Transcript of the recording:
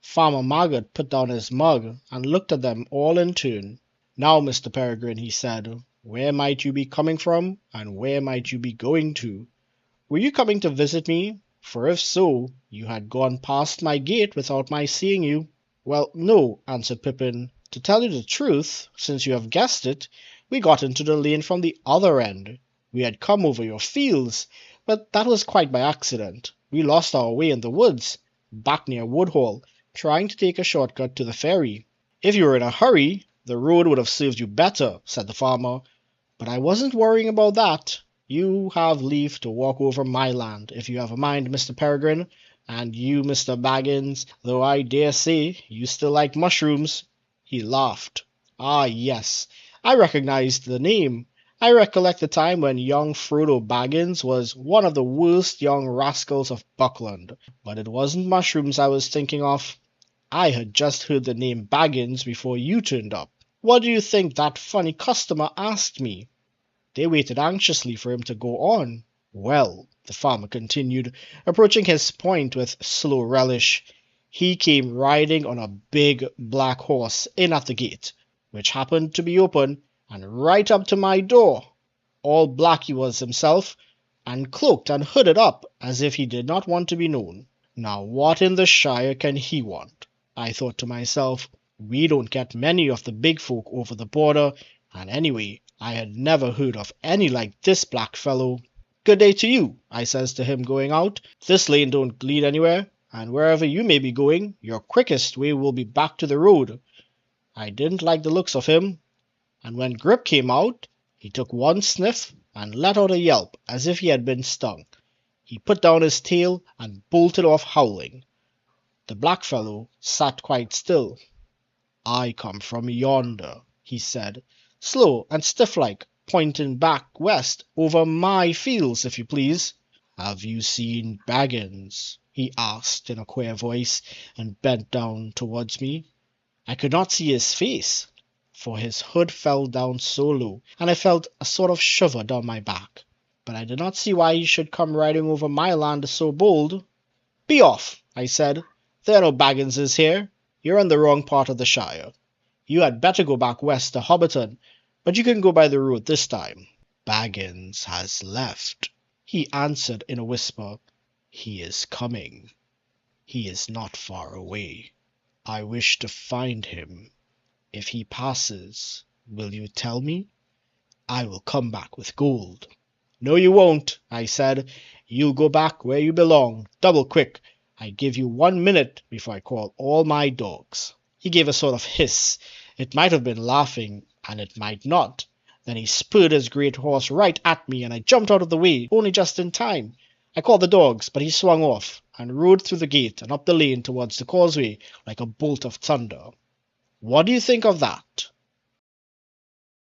Farmer Maggot put down his mug and looked at them all in turn. "Now, Mr. Peregrine," he said, "where might you be coming from, and where might you be going to? Were you coming to visit me? For if so, you had gone past my gate without my seeing you." "Well, no," answered Pippin. "To tell you the truth, since you have guessed it, we got into the lane from the other end. We had come over your fields, but that was quite by accident. We lost our way in the woods, back near Woodhall, trying to take a shortcut to the ferry." "If you were in a hurry, the road would have served you better," said the farmer, "but I wasn't worrying about that. You have leave to walk over my land, if you have a mind, Mr. Peregrine, and you, Mr. Baggins, though I dare say you still like mushrooms." He laughed. "Ah, yes, I recognized the name. I recollect the time when young Frodo Baggins was one of the worst young rascals of Buckland. But it wasn't mushrooms I was thinking of. I had just heard the name Baggins before you turned up. What do you think that funny customer asked me?" They waited anxiously for him to go on. "Well," the farmer continued, approaching his point with slow relish, "he came riding on a big black horse in at the gate, which happened to be open, and right up to my door. All black he was himself, and cloaked and hooded up as if he did not want to be known. Now what in the Shire can he want? I thought to myself, we don't get many of the big folk over the border, and anyway, I had never heard of any like this black fellow. 'Good day to you,' I says to him going out. 'This lane don't lead anywhere, and wherever you may be going, your quickest way will be back to the road.' I didn't like the looks of him, and when Grip came out, he took one sniff and let out a yelp as if he had been stung. He put down his tail and bolted off howling. The blackfellow sat quite still. 'I come from yonder,' he said, slow and stiff-like, pointing back west over my fields, if you please. 'Have you seen Baggins?' he asked in a queer voice, and bent down towards me. I could not see his face, for his hood fell down so low, and I felt a sort of shiver down my back. But I did not see why he should come riding over my land so bold. 'Be off,' I said. 'There are no Bagginses here. You're in the wrong part of the Shire. You had better go back west to Hobbiton, but you can go by the road this time.' 'Baggins has left,' he answered in a whisper. 'He is coming. He is not far away. I wish to find him. If he passes, will you tell me? I will come back with gold.' 'No, you won't,' I said. 'You'll go back where you belong, double quick. I give you 1 minute before I call all my dogs.' He gave a sort of hiss. It might have been laughing, and it might not. Then he spurred his great horse right at me, and I jumped out of the way, only just in time. I called the dogs, but he swung off, and rode through the gate and up the lane towards the causeway like a bolt of thunder. What do you think of that?"